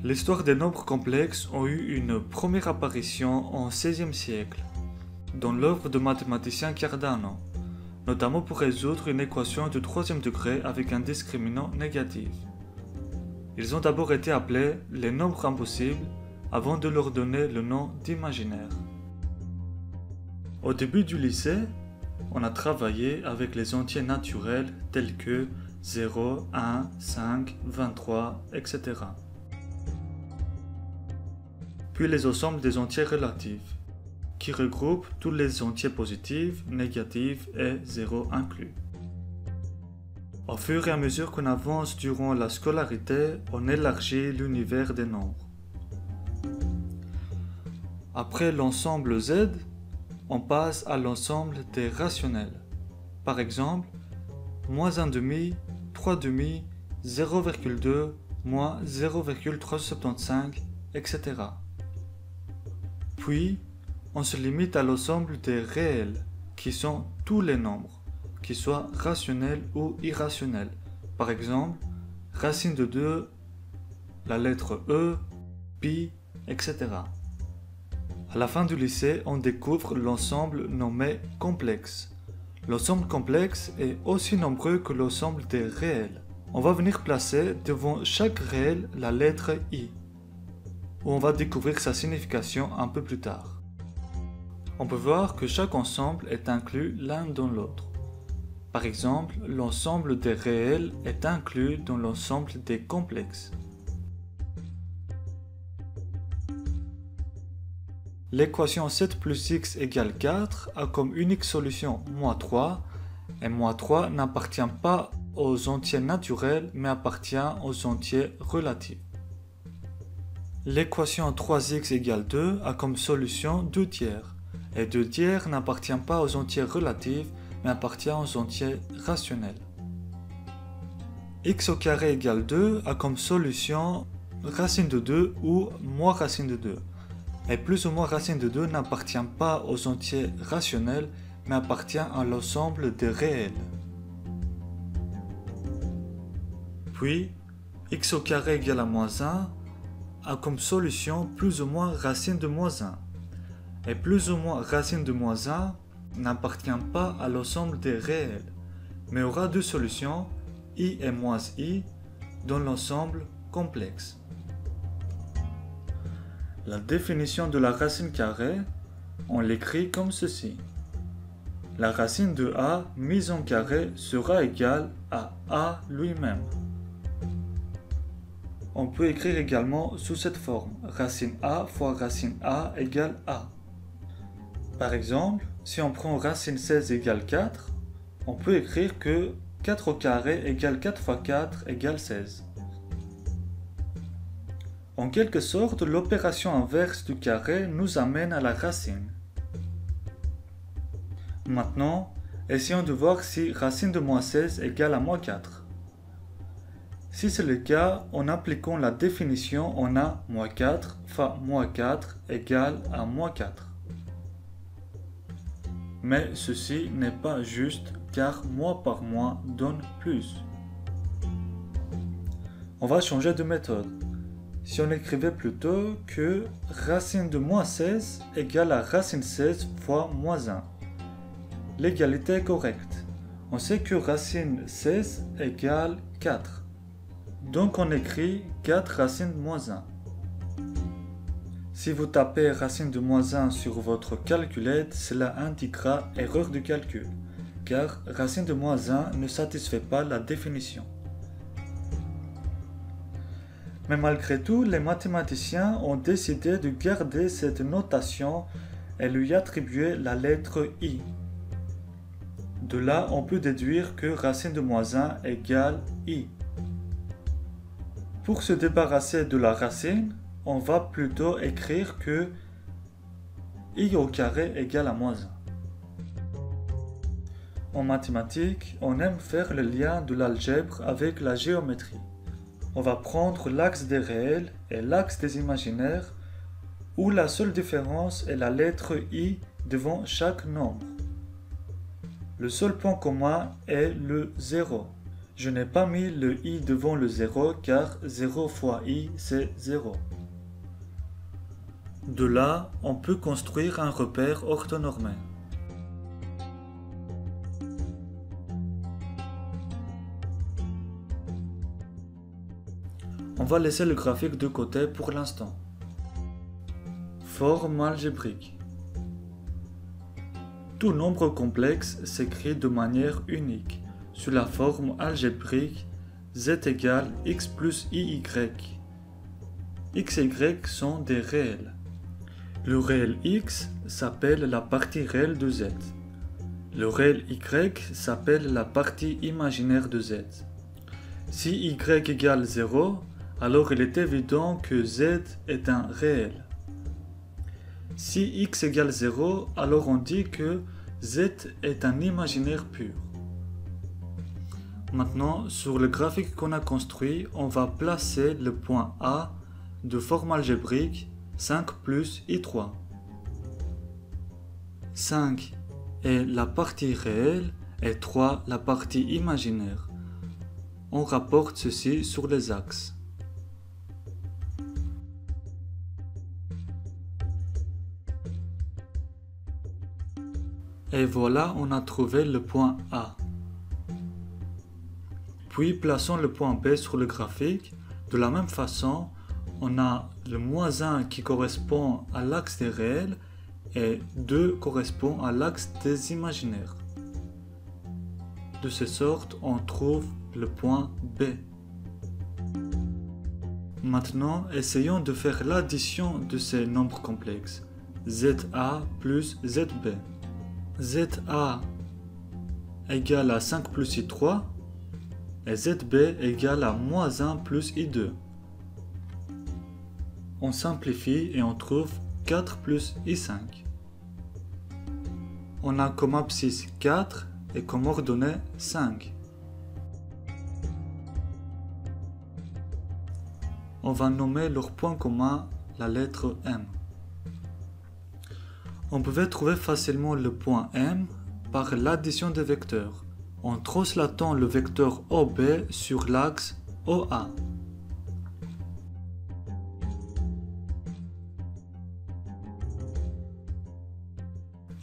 L'histoire des nombres complexes a eu une première apparition au XVIe siècle, dans l'œuvre de mathématicien Cardano, notamment pour résoudre une équation de troisième degré avec un discriminant négatif. Ils ont d'abord été appelés les nombres impossibles avant de leur donner le nom d'imaginaire. Au début du lycée, on a travaillé avec les entiers naturels tels que 0, 1, 5, 23, etc. Puis les ensembles des entiers relatifs, qui regroupent tous les entiers positifs, négatifs et 0 inclus. Au fur et à mesure qu'on avance durant la scolarité, on élargit l'univers des nombres. Après l'ensemble Z, on passe à l'ensemble des rationnels. Par exemple, moins 1 demi, 3 demi, 0,2, moins 0,375, etc. Puis, on se limite à l'ensemble des réels, qui sont tous les nombres, qu'ils soient rationnels ou irrationnels. Par exemple, racine de 2, la lettre E, pi, etc. À la fin du lycée, on découvre l'ensemble nommé complexe. L'ensemble complexe est aussi nombreux que l'ensemble des réels. On va venir placer devant chaque réel la lettre I, où on va découvrir sa signification un peu plus tard. On peut voir que chaque ensemble est inclus l'un dans l'autre. Par exemple, l'ensemble des réels est inclus dans l'ensemble des complexes. L'équation 7 plus x égale 4 a comme unique solution moins 3, et moins 3 n'appartient pas aux entiers naturels mais appartient aux entiers relatifs. L'équation 3x égale 2 a comme solution 2 tiers, et 2 tiers n'appartient pas aux entiers relatifs mais appartient aux entiers rationnels. X au carré égale 2 a comme solution racine de 2 ou moins racine de 2. Et plus ou moins racine de 2 n'appartient pas aux entiers rationnels, mais appartient à l'ensemble des réels. Puis, x au carré égale à moins 1 a comme solution plus ou moins racine de moins 1. Et plus ou moins racine de moins 1 n'appartient pas à l'ensemble des réels, mais aura deux solutions, i et moins i, dans l'ensemble complexe. La définition de la racine carrée, on l'écrit comme ceci. La racine de a mise en carré sera égale à a lui-même. On peut écrire également sous cette forme, racine a fois racine a égale a. Par exemple, si on prend racine 16 égale 4, on peut écrire que 4 au carré égale 4 fois 4 égale 16. En quelque sorte, l'opération inverse du carré nous amène à la racine. Maintenant, essayons de voir si racine de moins 16 égale à moins 4. Si c'est le cas, en appliquant la définition, on a moins 4 fois moins 4 égale à moins 4. Mais ceci n'est pas juste car moins par moins donne plus. On va changer de méthode. Si on écrivait plutôt que racine de moins 16 égale à racine 16 fois moins 1. L'égalité est correcte. On sait que racine 16 égale 4. Donc on écrit 4 racine de moins 1. Si vous tapez racine de moins 1 sur votre calculette, cela indiquera erreur de calcul, car racine de moins 1 ne satisfait pas la définition. Mais malgré tout, les mathématiciens ont décidé de garder cette notation et lui attribuer la lettre i. De là, on peut déduire que racine de moins 1 égale i. Pour se débarrasser de la racine, on va plutôt écrire que i au carré égale à moins 1. En mathématiques, on aime faire le lien de l'algèbre avec la géométrie. On va prendre l'axe des réels et l'axe des imaginaires, où la seule différence est la lettre i devant chaque nombre. Le seul point commun est le 0. Je n'ai pas mis le i devant le 0 car 0 fois i c'est 0. De là, on peut construire un repère orthonormé. On va laisser le graphique de côté pour l'instant. Forme algébrique. Tout nombre complexe s'écrit de manière unique, sous la forme algébrique z égale x plus iy. X et y sont des réels. Le réel x s'appelle la partie réelle de z. Le réel y s'appelle la partie imaginaire de z. Si y égale 0, alors il est évident que z est un réel. Si x égale 0, alors on dit que z est un imaginaire pur. Maintenant, sur le graphique qu'on a construit, on va placer le point A de forme algébrique 5 plus i3. 5 est la partie réelle et 3 la partie imaginaire. On rapporte ceci sur les axes. Et voilà, on a trouvé le point A. Puis plaçons le point B sur le graphique. De la même façon, on a le moins 1 qui correspond à l'axe des réels et 2 correspond à l'axe des imaginaires. De cette sorte, on trouve le point B. Maintenant, essayons de faire l'addition de ces nombres complexes. ZA plus ZB. ZA égale à 5 plus I3 et ZB égale à moins 1 plus I2. On simplifie et on trouve 4 plus I5. On a comme abscisse 4 et comme ordonnée 5. On va nommer leur point commun la lettre M. On pouvait trouver facilement le point M par l'addition des vecteurs, en translatant le vecteur OB sur l'axe OA.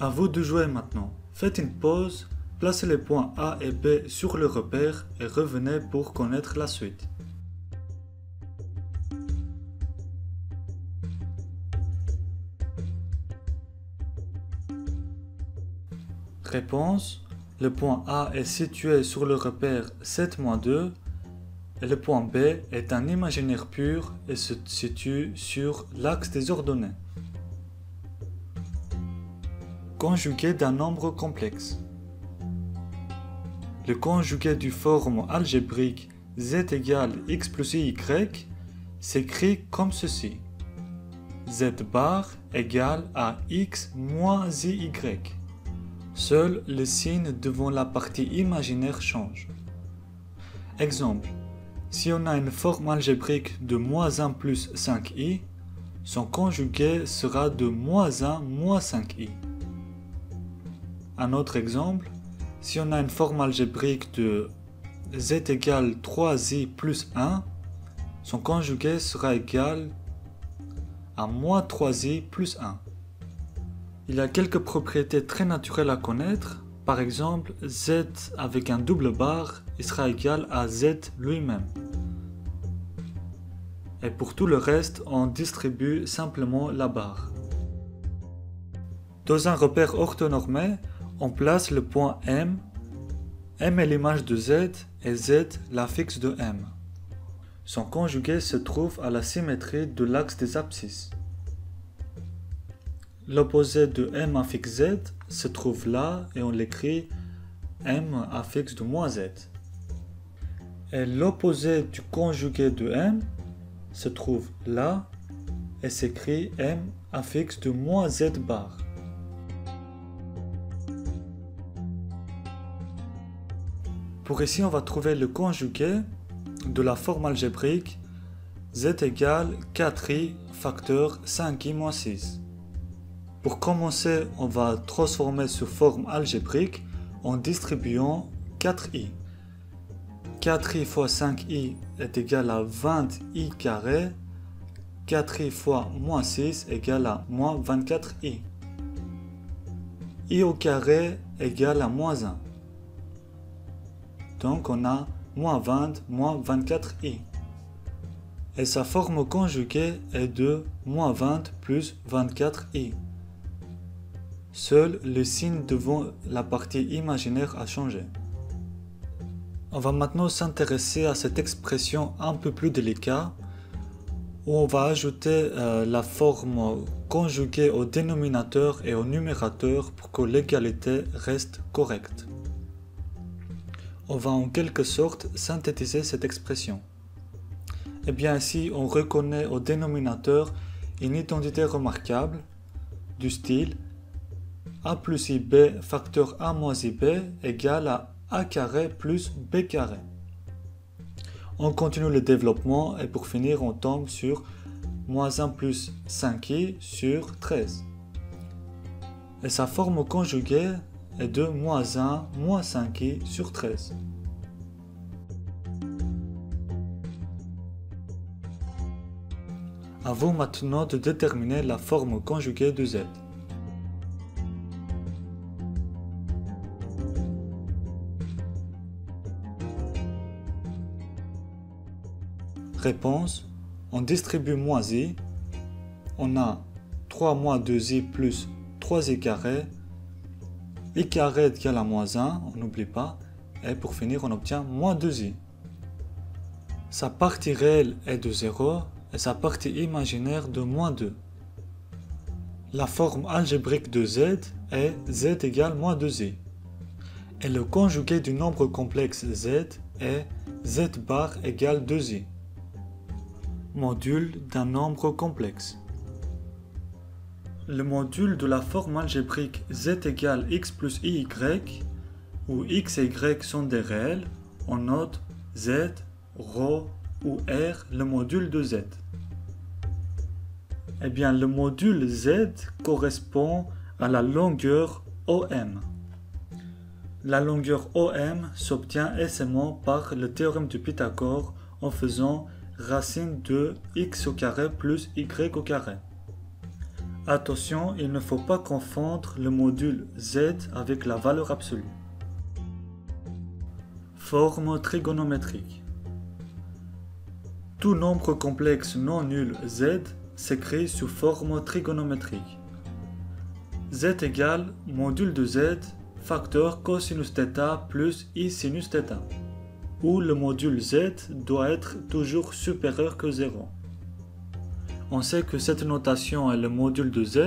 À vous de jouer maintenant. Faites une pause, placez les points A et B sur le repère et revenez pour connaître la suite. Réponse. Le point A est situé sur le repère 7-2 et le point B est un imaginaire pur et se situe sur l'axe des ordonnées. Conjugué d'un nombre complexe. Le conjugué du forme algébrique z égale x plus y s'écrit comme ceci. Z bar égale à x moins y. Seul le signe devant la partie imaginaire change. Exemple, si on a une forme algébrique de moins 1 plus 5i, son conjugué sera de moins 1 moins 5i. Un autre exemple, si on a une forme algébrique de z égale 3i plus 1, son conjugué sera égal à moins 3i plus 1. Il y a quelques propriétés très naturelles à connaître. Par exemple, z avec un double bar il sera égal à z lui-même. Et pour tout le reste, on distribue simplement la barre. Dans un repère orthonormé, on place le point M. M est l'image de Z et Z l'affixe de M. Son conjugué se trouve à la symétrie de l'axe des abscisses. L'opposé de M affixe Z se trouve là et on l'écrit M affixe de moins Z. Et l'opposé du conjugué de M se trouve là et s'écrit M affixe de moins Z bar. Pour ici, on va trouver le conjugué de la forme algébrique z égale 4i facteur 5i moins 6. Pour commencer, on va transformer sous forme algébrique en distribuant 4i. 4i fois 5i est égal à 20i carré. 4i fois moins 6 égale à moins 24i. I au carré égale à moins 1. Donc on a moins 20 moins 24i. Et sa forme conjuguée est de moins 20 plus 24i. Seul le signe devant la partie imaginaire a changé. On va maintenant s'intéresser à cette expression un peu plus délicate où on va ajouter la forme conjuguée au dénominateur et au numérateur pour que l'égalité reste correcte. On va en quelque sorte synthétiser cette expression. Eh bien ici, on reconnaît au dénominateur une identité remarquable du style a plus ib facteur a moins ib égale à a carré plus b carré. On continue le développement et pour finir on tombe sur moins 1 plus 5i sur 13. Et sa forme conjuguée est de moins 1 moins 5i sur 13. À vous maintenant de déterminer la forme conjuguée de z. Réponse, on distribue moins i, on a 3 moins 2i plus 3i carré, i carré égale à moins 1, on n'oublie pas, et pour finir on obtient moins 2i. Sa partie réelle est de 0 et sa partie imaginaire de moins 2. La forme algébrique de z est z égale moins 2i. Et le conjugué du nombre complexe z est z bar égale 2i. Module d'un nombre complexe. Le module de la forme algébrique z égale x plus y, où x et y sont des réels, on note z, ρ ou r, le module de z. Eh bien, le module z correspond à la longueur OM. La longueur OM s'obtient aisément par le théorème de Pythagore en faisant racine de x au carré plus y au carré. Attention, il ne faut pas confondre le module z avec la valeur absolue. Forme trigonométrique. Tout nombre complexe non nul z s'écrit sous forme trigonométrique. Z égale module de z facteur cosinus θ plus i sinus θ, où le module z doit être toujours supérieur que 0. On sait que cette notation est le module de z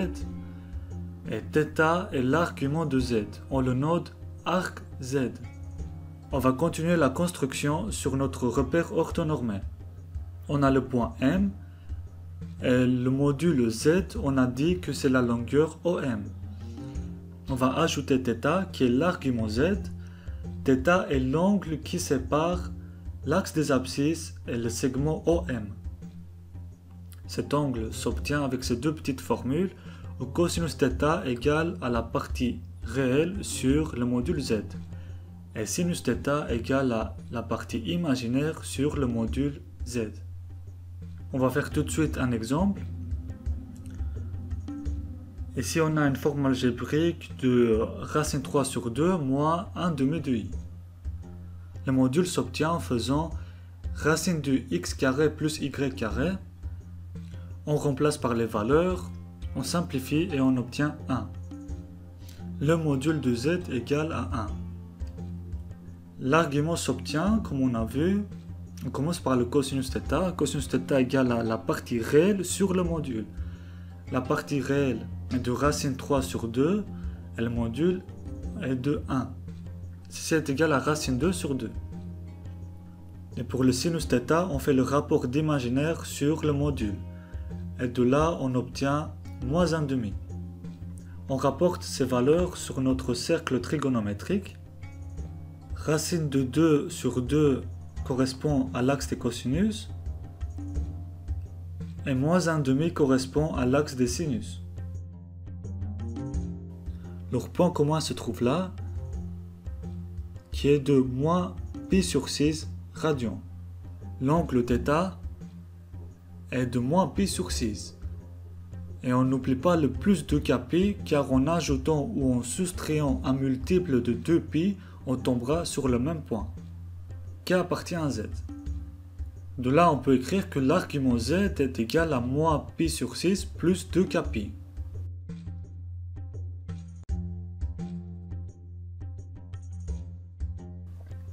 et θ est l'argument de z. On le note arc z. On va continuer la construction sur notre repère orthonormé. On a le point M et le module z, on a dit que c'est la longueur OM. On va ajouter θ qui est l'argument z. θ est l'angle qui sépare l'axe des abscisses et le segment OM. Cet angle s'obtient avec ces deux petites formules où cosinus θ égale à la partie réelle sur le module z et sinus θ égale à la partie imaginaire sur le module z. On va faire tout de suite un exemple. Ici on a une forme algébrique de racine 3 sur 2 moins 1 demi de i. Le module s'obtient en faisant racine de x carré plus y carré. On remplace par les valeurs, on simplifie et on obtient 1. Le module de z égale à 1. L'argument s'obtient, comme on a vu, on commence par le cosinus θ. Cosinus θ égale à la partie réelle sur le module. La partie réelle est de racine 3 sur 2 et le module est de 1. Ceci est égal à racine 2 sur 2. Et pour le sinus θ, on fait le rapport d'imaginaire sur le module. Et de là, on obtient moins 1 demi. On rapporte ces valeurs sur notre cercle trigonométrique. Racine de 2 sur 2 correspond à l'axe des cosinus. Et moins 1 demi correspond à l'axe des sinus. Leur point commun se trouve là, qui est de moins pi sur 6 radians. L'angle θ est de moins pi sur 6. Et on n'oublie pas le plus 2 kpi car en ajoutant ou en soustrayant un multiple de 2pi, on tombera sur le même point. K appartient à z. De là, on peut écrire que l'argument z est égal à moins pi sur 6 plus 2 kpi.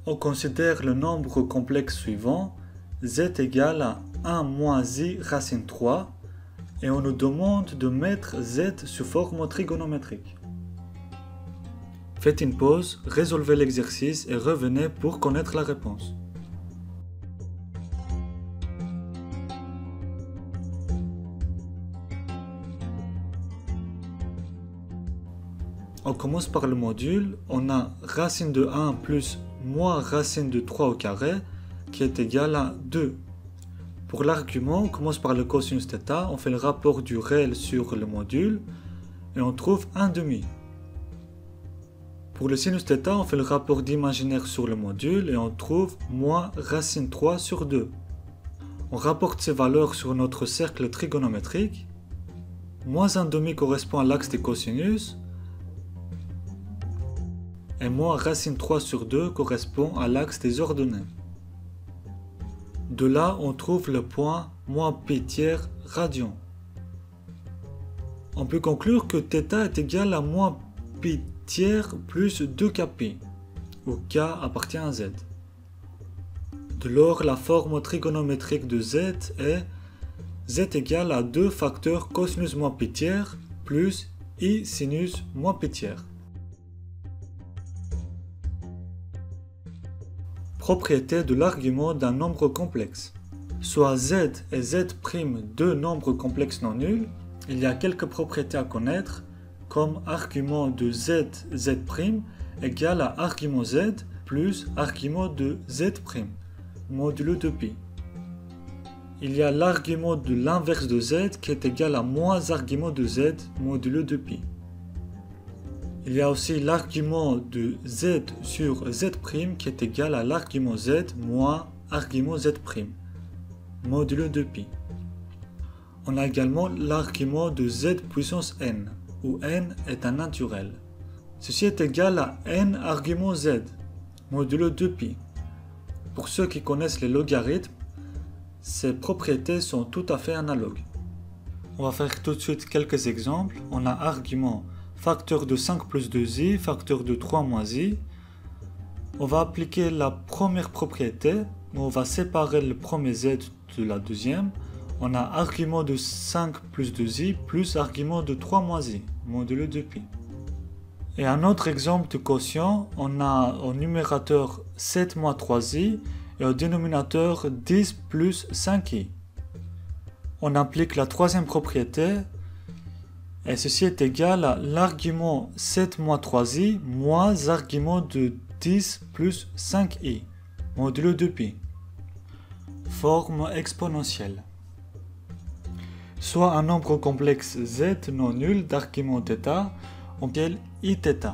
On considère le nombre complexe suivant, z égale à 1 moins i racine 3, et on nous demande de mettre z sous forme trigonométrique. Faites une pause, résolvez l'exercice et revenez pour connaître la réponse. On commence par le module, on a racine de 1 plus moins racine de 3 au carré qui est égal à 2. Pour l'argument, on commence par le cosinus θ, on fait le rapport du réel sur le module et on trouve 1/2. Pour le sinus θ, on fait le rapport d'imaginaire sur le module et on trouve moins racine 3 sur 2. On rapporte ces valeurs sur notre cercle trigonométrique. Moins 1/2 correspond à l'axe des cosinus. Et moins racine 3 sur 2 correspond à l'axe des ordonnées. De là, on trouve le point moins pi tiers radian. On peut conclure que θ est égal à moins pi tiers plus 2 kpi, où k appartient à z. De lors, la forme trigonométrique de z est z égale à 2 facteurs cosinus moins pi tiers plus i sinus moins pi tiers. Propriété de l'argument d'un nombre complexe. Soit z et z' deux nombres complexes non nuls, il y a quelques propriétés à connaître, comme argument de z, z' égale à argument z plus argument de z', modulo de pi. Il y a l'argument de l'inverse de z qui est égal à moins argument de z, modulo de pi. Il y a aussi l'argument de z sur z' qui est égal à l'argument z moins argument z', modulo de pi. On a également l'argument de z puissance n, où n est un naturel. Ceci est égal à n argument z, modulo de pi. Pour ceux qui connaissent les logarithmes, ces propriétés sont tout à fait analogues. On va faire tout de suite quelques exemples. On a argument facteur de 5 plus 2i, facteur de 3 moins i. On va appliquer la première propriété, où on va séparer le premier z de la deuxième. On a argument de 5 plus 2i plus argument de 3 moins i, modulo de pi. Et un autre exemple de quotient, on a au numérateur 7 moins 3i et au dénominateur 10 plus 5i. On applique la troisième propriété, et ceci est égal à l'argument 7 moins 3i moins argument de 10 plus 5i, modulo de pi. Forme exponentielle. Soit un nombre complexe z non nul d'argument θ, auquel iθ,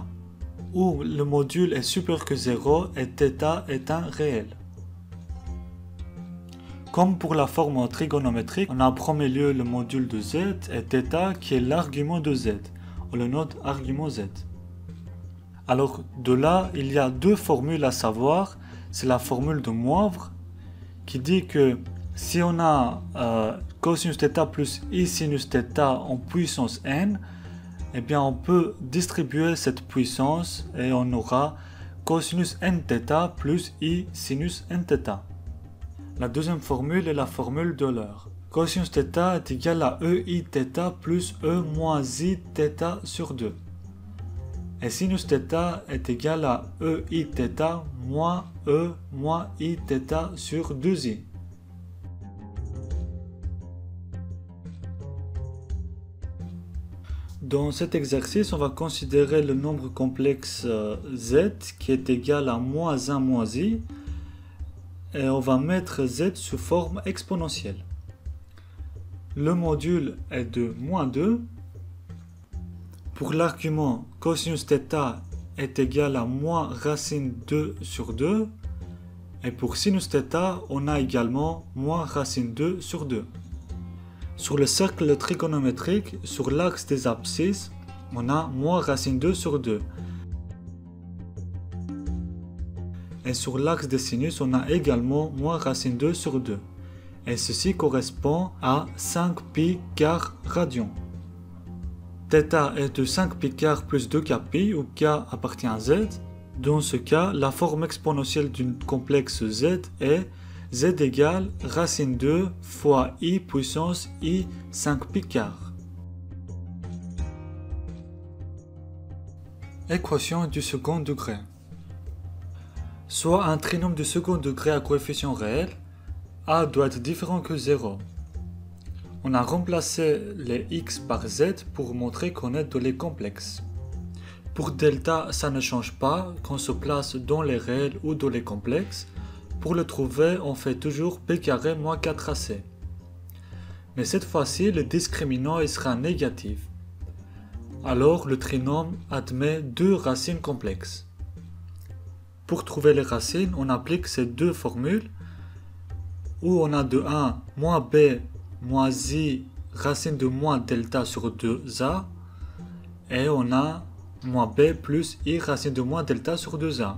où le module est supérieur que 0 et θ est un réel. Comme pour la forme trigonométrique, on a en premier lieu le module de z et θ qui est l'argument de z. On le note argument z. Alors de là, il y a deux formules à savoir. C'est la formule de Moivre qui dit que si on a cosinus θ plus i sinus θ en puissance n, eh bien on peut distribuer cette puissance et on aura cosinus nθ plus i sinus nθ. La deuxième formule est la formule d'Euler. Cosinus θ est égal à eiθ plus e moins iθ sur 2. Et sinus θ est égal à eiθ moins e moins iθ sur 2i. Dans cet exercice, on va considérer le nombre complexe z qui est égal à moins 1 moins i. Et on va mettre z sous forme exponentielle. Le module est de moins 2. Pour l'argument cosinus θ est égal à moins racine 2 sur 2. Et pour sinus θ, on a également moins racine 2 sur 2. Sur le cercle trigonométrique, sur l'axe des abscisses, on a moins racine 2 sur 2. Et sur l'axe des sinus, on a également moins racine 2 sur 2. Et ceci correspond à 5 pi quart radian. Θ est de 5 pi quart plus 2 k pi, où k appartient à z. Dans ce cas, la forme exponentielle d'une complexe z est z égale racine 2 fois i puissance i 5 pi quart. Équation du second degré. Soit un trinôme du second degré à coefficient réel, a doit être différent que 0. On a remplacé les x par z pour montrer qu'on est dans les complexes. Pour delta, ça ne change pas, qu'on se place dans les réels ou dans les complexes. Pour le trouver, on fait toujours p carré moins 4ac. Mais cette fois-ci, le discriminant il sera négatif. Alors, le trinôme admet deux racines complexes. Pour trouver les racines, on applique ces deux formules, où on a de 1 moins b moins i racine de moins delta sur 2a, et on a moins b plus i racine de moins delta sur 2a.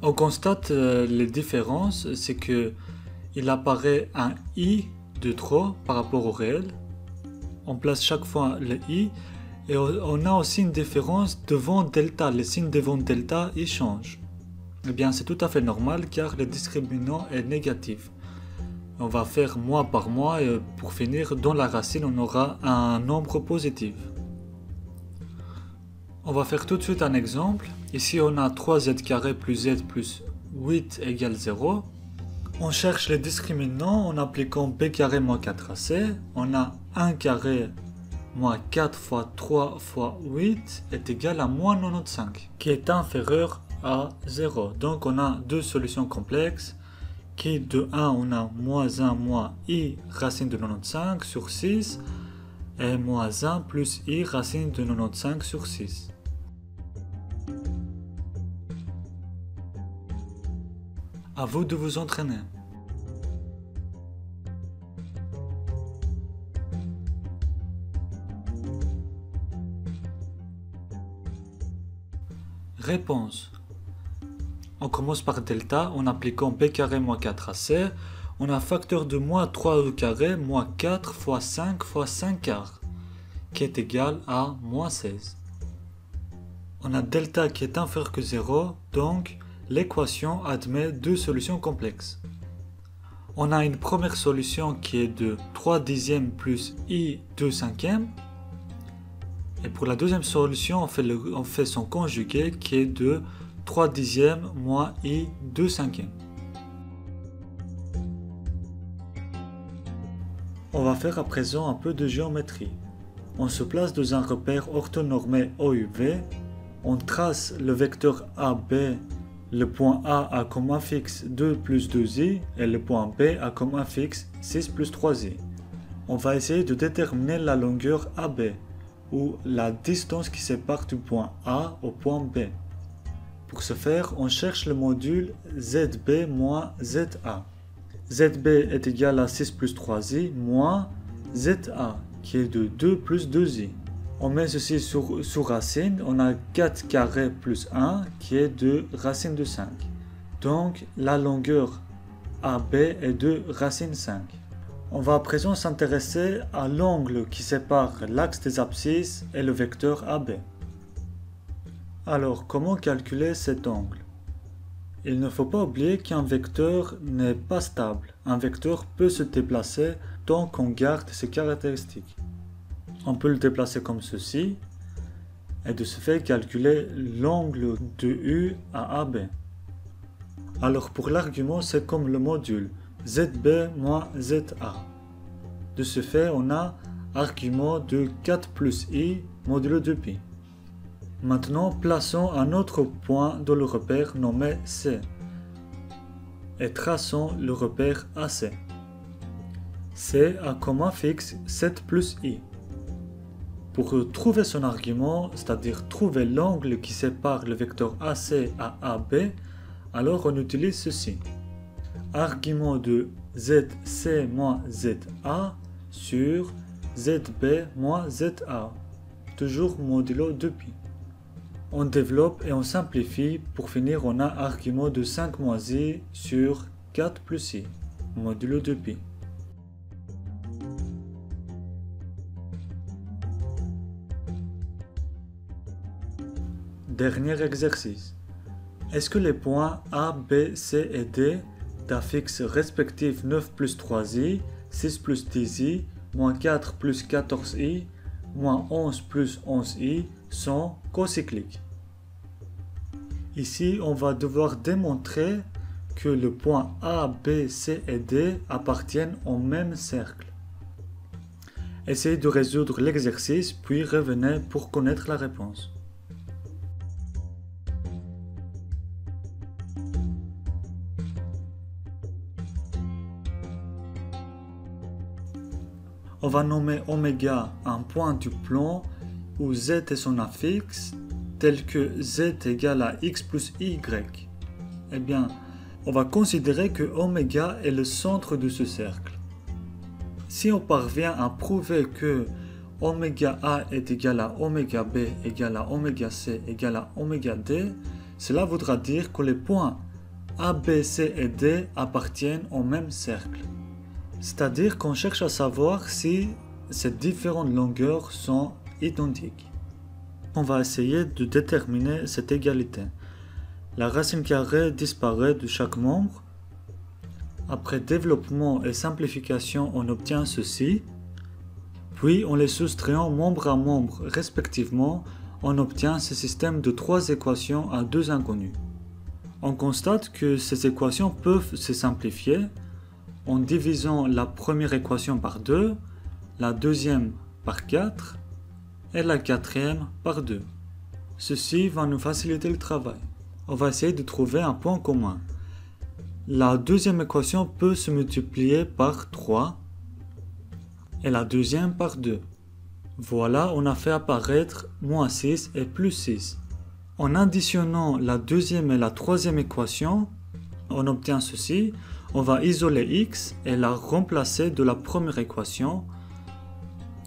On constate les différences, c'est que il apparaît un i de trop par rapport au réel. On place chaque fois le i, et on a aussi une différence devant delta. Les signes devant delta, ils changent. Eh bien, c'est tout à fait normal car le discriminant est négatif. On va faire mois par mois et pour finir, dans la racine, on aura un nombre positif. On va faire tout de suite un exemple. Ici, on a 3z carré plus z plus 8 égale 0. On cherche les discriminants en appliquant b carré moins 4ac. On a 1 carré moins 4 fois 3 fois 8 est égal à moins 95, qui est inférieur à 0. Donc on a deux solutions complexes, qui de 1 on a moins 1 moins i racine de 95 sur 6, et moins 1 plus i racine de 95 sur 6. À vous de vous entraîner. Réponse. On commence par delta en appliquant b carré moins 4ac. On a facteur de moins 3 au carré moins 4 fois 5 fois 5 quarts, qui est égal à moins 16. On a delta qui est inférieur que 0, donc l'équation admet deux solutions complexes. On a une première solution qui est de 3 dixièmes plus i 2 cinquièmes. Et pour la deuxième solution, on fait son conjugué qui est de 3 dixièmes moins i 2 cinquièmes. On va faire à présent un peu de géométrie. On se place dans un repère orthonormé OUV. On trace le vecteur AB. Le point A a comme infixe 2 plus 2i et le point B a comme infixe 6 plus 3i. On va essayer de déterminer la longueur AB, ou la distance qui sépare du point A au point B. Pour ce faire, on cherche le module ZB moins ZA. ZB est égal à 6 plus 3i moins ZA, qui est de 2 plus 2i. On met ceci sous racine, on a 4 carré plus 1, qui est de racine de 5. Donc, la longueur AB est de racine 5. On va à présent s'intéresser à l'angle qui sépare l'axe des abscisses et le vecteur AB. Alors, comment calculer cet angle? Il ne faut pas oublier qu'un vecteur n'est pas stable. Un vecteur peut se déplacer tant qu'on garde ses caractéristiques. On peut le déplacer comme ceci, et de ce fait calculer l'angle de U à AB. Alors pour l'argument, c'est comme le module ZB moins ZA. De ce fait, on a argument de 4 plus I modulo de pi. Maintenant, plaçons un autre point dans le repère nommé C et traçons le repère AC. C a comme infixe 7 plus I. Pour trouver son argument, c'est-à-dire trouver l'angle qui sépare le vecteur AC à AB, alors on utilise ceci. Argument de zc moins za sur zb moins za, toujours modulo 2pi. On développe et on simplifie. Pour finir, on a argument de 5 moins i sur 4 plus i, modulo 2pi. Dernier exercice. Est-ce que les points A, B, C et D d'affixes respectifs 9 plus 3i, 6 plus 10i, moins 4 plus 14i, moins 11 plus 11i sont cocycliques? Ici, on va devoir démontrer que le point A, B, C et D appartiennent au même cercle. Essayez de résoudre l'exercice, puis revenez pour connaître la réponse. On va nommer oméga un point du plan où z est son affixe, tel que z égale à x plus y. Eh bien, on va considérer que oméga est le centre de ce cercle. Si on parvient à prouver que oméga A est égal à oméga B égale à oméga C égale à oméga D, cela voudra dire que les points A, B, C et D appartiennent au même cercle. C'est-à-dire qu'on cherche à savoir si ces différentes longueurs sont identiques. On va essayer de déterminer cette égalité. La racine carrée disparaît de chaque membre. Après développement et simplification, on obtient ceci. Puis, en les soustrayant membre à membre respectivement, on obtient ce système de 3 équations à 2 inconnues. On constate que ces équations peuvent se simplifier en divisant la première équation par 2, la deuxième par 4 et la quatrième par 2. Ceci va nous faciliter le travail. On va essayer de trouver un point commun. La deuxième équation peut se multiplier par 3 et la deuxième par 2. Voilà, on a fait apparaître moins 6 et plus 6. En additionnant la deuxième et la troisième équation, on obtient ceci. On va isoler x et la remplacer de la première équation.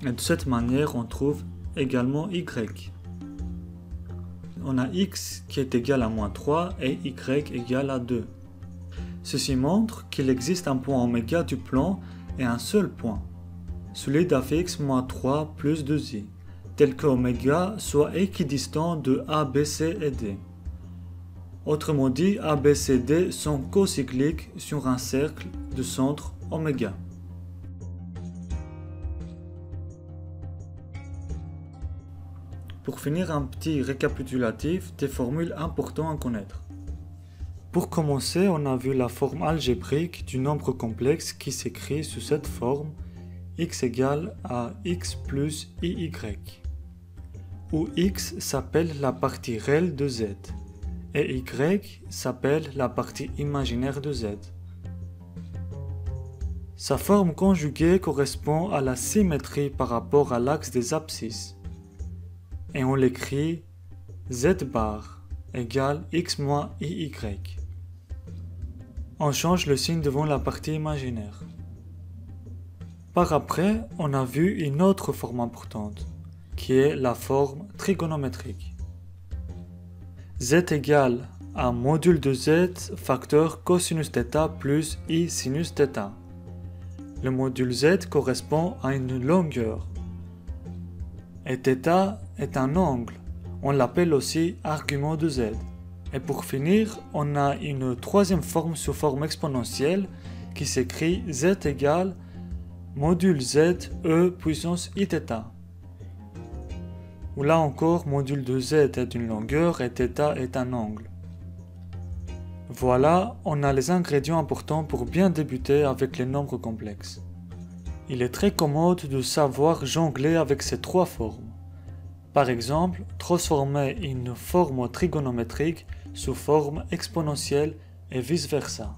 Et de cette manière, on trouve également y. On a x qui est égal à moins 3 et y égal à 2. Ceci montre qu'il existe un point oméga du plan et un seul point, celui d'affixe moins 3 plus 2i, tel que oméga soit équidistant de A, B, C et D. Autrement dit, A, B, C, D sont cocycliques sur un cercle de centre oméga. Pour finir, un petit récapitulatif des formules importantes à connaître. Pour commencer, on a vu la forme algébrique du nombre complexe qui s'écrit sous cette forme x égale à x plus iy, où x s'appelle la partie réelle de z. Et y s'appelle la partie imaginaire de z. Sa forme conjuguée correspond à la symétrie par rapport à l'axe des abscisses. Et on l'écrit z bar égale x moins iy. On change le signe devant la partie imaginaire. Par après, on a vu une autre forme importante, qui est la forme trigonométrique. Z égale à module de z facteur cosinus θ plus i sinus θ. Le module z correspond à une longueur. Et θ est un angle. On l'appelle aussi argument de z. Et pour finir, on a une troisième forme sous forme exponentielle qui s'écrit z égale module z e puissance iθ. Où là encore, module de z est une longueur et θ est un angle. Voilà, on a les ingrédients importants pour bien débuter avec les nombres complexes. Il est très commode de savoir jongler avec ces trois formes. Par exemple, transformer une forme trigonométrique sous forme exponentielle et vice-versa.